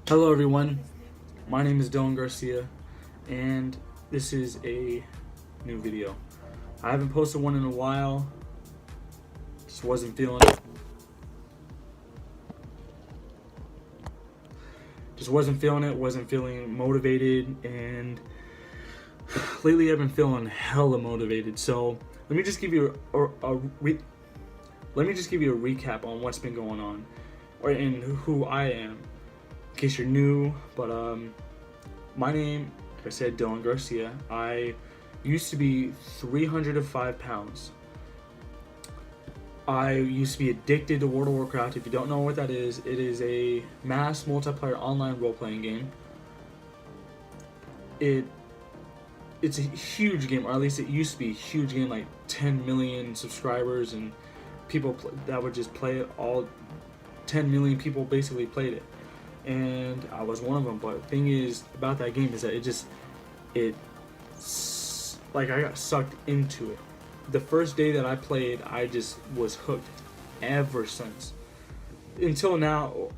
Hello everyone, my name is Dylan Garcia and this is a new video. I haven't posted one in a while, just wasn't feeling it. Wasn't feeling motivated, and lately I've been feeling hella motivated. So let me just give you a recap on what's been going on and who I am. In case you're new, but my name, like I said, Dylan Garcia. I used to be 305 pounds. I used to be addicted to World of Warcraft. If you don't know what that is, it is a mass multiplayer online role-playing game. It's a huge game, or at least it used to be a huge game, like 10 million subscribers, and people that would just play it all. 10 million people basically played it, and I was one of them. But the thing is about that game is that like I got sucked into it. The first day that I played, I just was hooked ever since. Until now,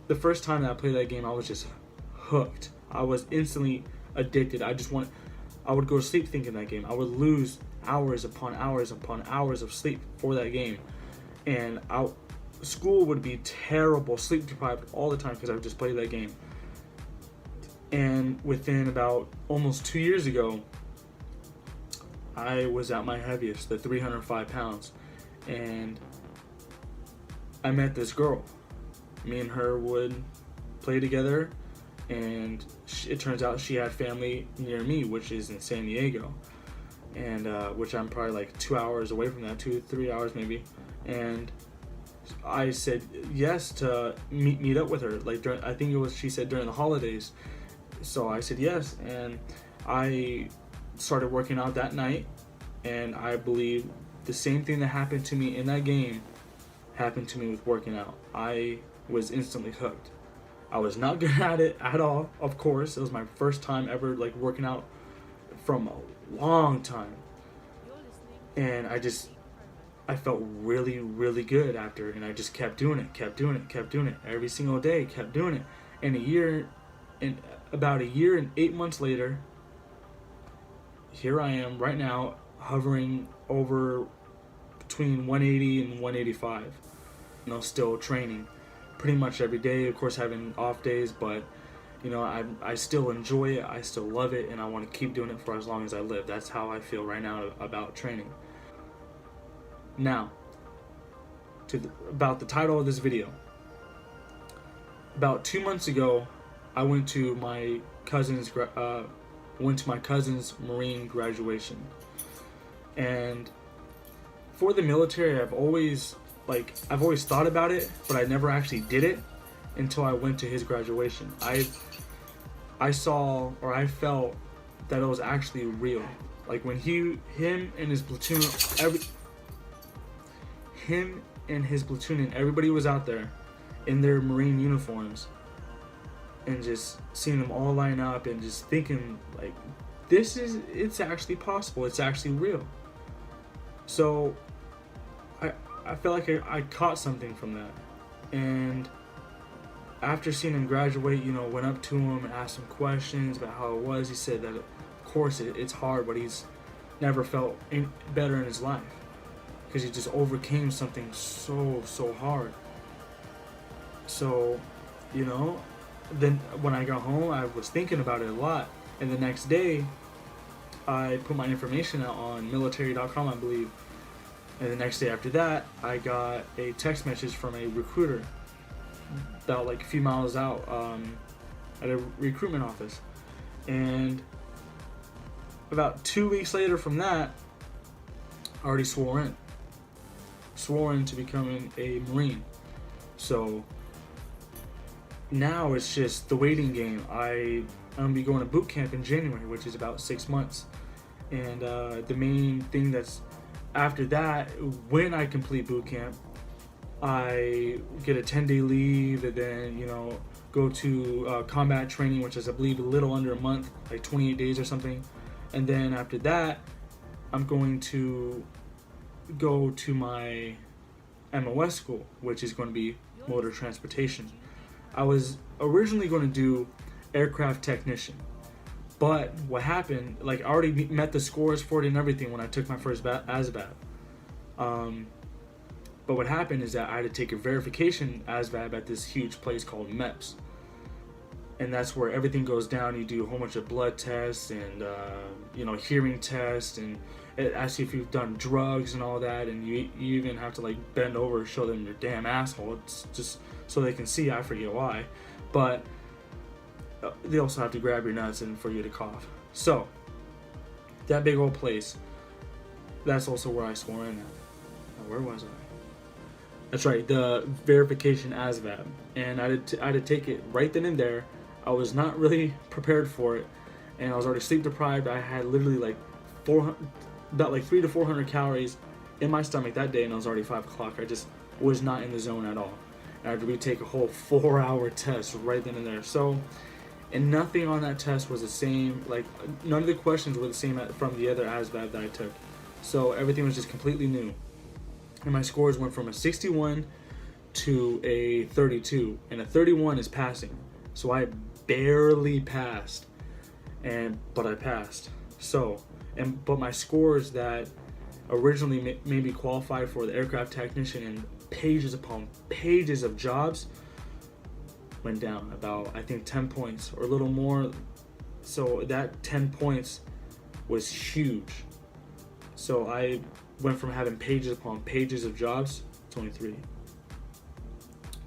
the first time that I played that game, I was just hooked. I was instantly addicted. I would go to sleep thinking that game. I would lose hours upon hours upon hours of sleep for that game. And school would be terrible, sleep deprived all the time because I would just play that game. And within about almost 2 years ago, I was at my heaviest, the 305 pounds, and I met this girl. Me and her would play together, and it turns out she had family near me, which is in San Diego, and which I'm probably like 2 hours away from that, 2-3 hours maybe. And I said yes to meet up with her, like I think it was, she said during the holidays. So I said yes, and I started working out that night, and I believe the same thing that happened to me in that game happened to me with working out. I was instantly hooked. I was not good at it at all, of course. It was my first time ever like working out from a long time, and I felt really, really good after, and I just kept doing it every single day, kept doing it. And about a year and 8 months later, here I am right now, hovering over between 180 and 185. Still training pretty much every day, of course having off days, but I still enjoy it, I still love it, and I want to keep doing it for as long as I live. That's how I feel right now about training. Now, about the title of this video. About 2 months ago, I went to my cousin's Marine graduation, and for the military, I've always thought about it, but I never actually did it until I went to his graduation. I saw, or I felt that it was actually real. Like when him and his platoon, and everybody was out there in their Marine uniforms, and just seeing them all line up and just thinking like, it's actually possible, it's actually real. So I felt like I caught something from that. And after seeing him graduate, went up to him and asked him questions about how it was. He said that of course it's hard, but he's never felt better in his life, because he just overcame something so hard. So, then when I got home, I was thinking about it a lot. And the next day, I put my information out on military.com, I believe. And the next day after that, I got a text message from a recruiter about like a few miles out at a recruitment office. And about 2 weeks later from that, I already swore in to becoming a Marine. So now it's just the waiting game. I'm gonna be going to boot camp in January, which is about 6 months. And the main thing that's after that, when I complete boot camp, I get a 10-day leave, and then go to combat training, which is I believe a little under a month, like 28 days or something. And then after that, I'm going to go to my MOS school, which is going to be motor transportation. I was originally going to do aircraft technician, but what happened, like, I already met the scores for it and everything when I took my first ASVAB. But what happened is that I had to take a verification ASVAB at this huge place called MEPS. And that's where everything goes down. You do a whole bunch of blood tests and, hearing tests. And it asks you if you've done drugs and all that. And you even have to, like, bend over and show them your damn asshole. It's just so they can see. I forget why. But they also have to grab your nuts and for you to cough. So, that big old place, that's also where I swore in at. Now, where was I? That's right, the verification ASVAB. And I had to take it right then and there. I was not really prepared for it, and I was already sleep deprived. I had literally like 300 to 400 calories in my stomach that day, and it was already 5 o'clock. I just was not in the zone at all. And I had to retake a whole 4-hour test right then and there. So, and nothing on that test was the same. Like, none of the questions were the same from the other ASVAB that I took. So everything was just completely new. And my scores went from a 61 to a 32, and a 31 is passing. So I barely passed, but I passed. So, but my scores that originally made me qualify for the aircraft technician and pages upon pages of jobs went down about, I think, 10 points or a little more. So that 10 points was huge. So I went from having pages upon pages of jobs to only 3,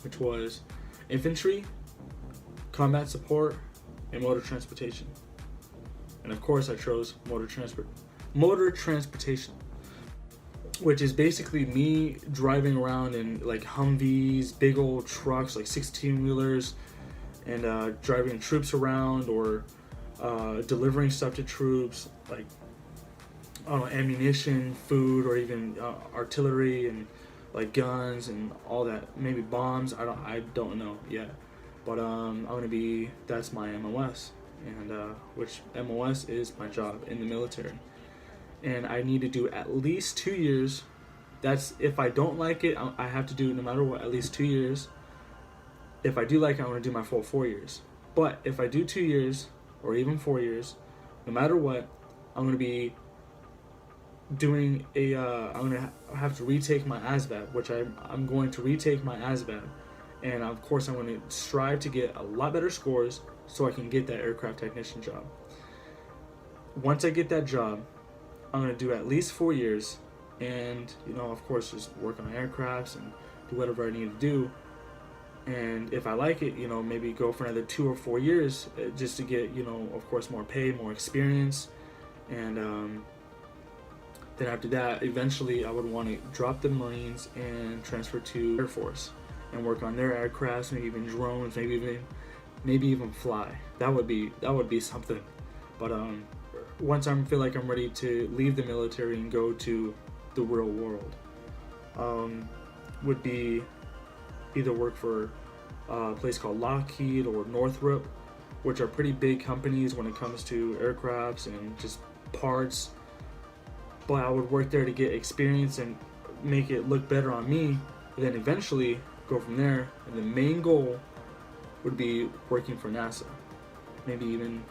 which was infantry, combat support, and motor transportation. And of course I chose motor transportation, which is basically me driving around in like Humvees, big old trucks, like 16-wheelers, and driving troops around, or delivering stuff to troops, like, I don't know, ammunition, food, or even artillery and like guns and all that. Maybe bombs. I don't know yet. But that's my MOS, and which MOS is my job in the military. And I need to do at least 2 years. That's, if I don't like it, I have to do, no matter what, at least 2 years. If I do like it, I'm going to do my full 4 years. But if I do 2 years, or even 4 years, no matter what, I'm going to be doing I'm going to have to retake my ASVAB, which I'm going to retake my ASVAB. And of course, I'm going to strive to get a lot better scores so I can get that aircraft technician job. Once I get that job, I'm going to do at least 4 years, and, of course, just work on aircrafts and do whatever I need to do. And if I like it, maybe go for another 2 or 4 years just to get, of course, more pay, more experience. And then after that, eventually I would want to drop the Marines and transfer to Air Force and work on their aircrafts, maybe even drones, maybe even fly. That would be something. But once I feel like I'm ready to leave the military and go to the real world, would be either work for a place called Lockheed or Northrop, which are pretty big companies when it comes to aircrafts and just parts. But I would work there to get experience and make it look better on me, and then eventually go from there. And the main goal would be working for NASA, maybe even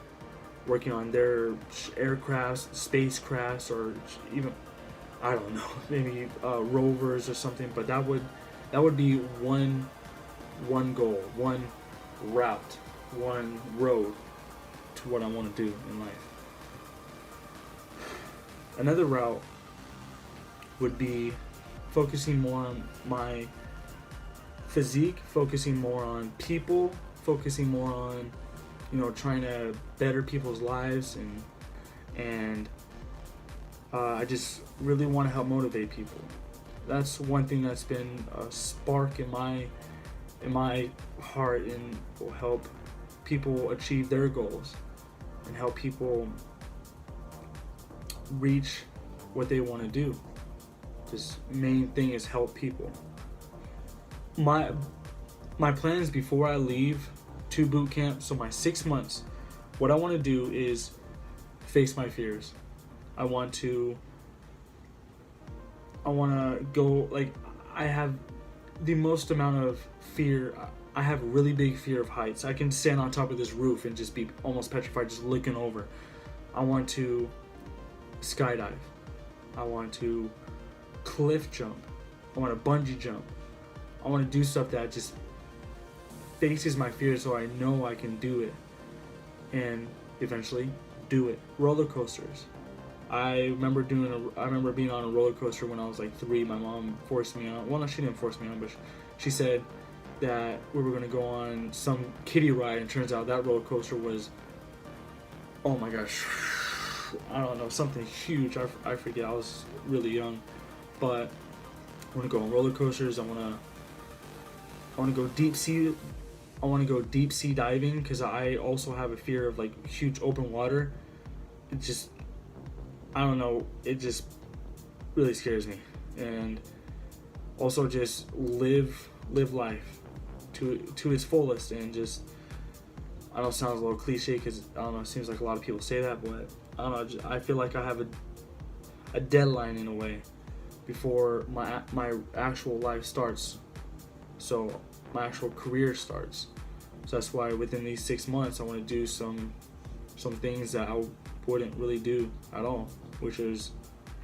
working on their aircrafts, spacecrafts, or even, I don't know, maybe rovers or something. But that would be one goal, one route, one road to what I want to do in life. Another route would be focusing more on my physique, focusing more on people, focusing more on, trying to better people's lives, and I just really want to help motivate people. That's one thing that's been a spark in my heart, and will help people achieve their goals and help people reach what they want to do. This main thing is help people. My plans before I leave to boot camp, so my 6 months, what I want to do is face my fears. I want to go, like, I have the most amount of fear I have a really big fear of heights. I can stand on top of this roof and just be almost petrified, just looking over. I want to skydive. I want to cliff jump. I want to bungee jump. I want to do stuff that just faces my fears so I know I can do it. And eventually do it. Roller coasters. I remember being on a roller coaster when I was like 3. My mom forced me on. Well, no, she didn't force me on, but she said that we were gonna go on some kiddie ride, and turns out that roller coaster was, oh my gosh, I don't know, something huge. I forget. I was really young, but I want to go on roller coasters. I want to go deep sea. I want to go deep sea diving because I also have a fear of like huge open water. It just, I don't know, it just really scares me. And also just live life to its fullest, and just, I know it sounds a little cliche because I don't know, it seems like a lot of people say that, but I don't know, I feel like I have a deadline in a way before my actual life starts. So my actual career starts. So that's why within these 6 months I want to do some things that I wouldn't really do at all, which is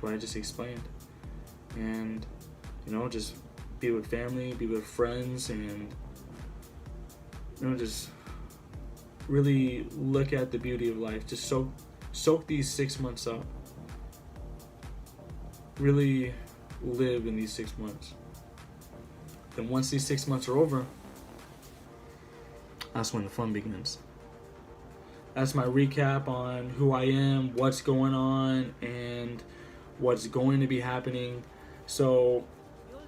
what I just explained. And just be with family, be with friends, and just really look at the beauty of life. Just soak these 6 months up. Really live in these 6 months. Then once these 6 months are over, that's when the fun begins. That's my recap on who I am, what's going on, and what's going to be happening. So,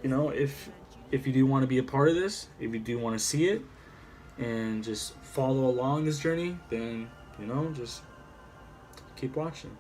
if you do want to be a part of this, if you do want to see it and just follow along this journey, then just keep watching.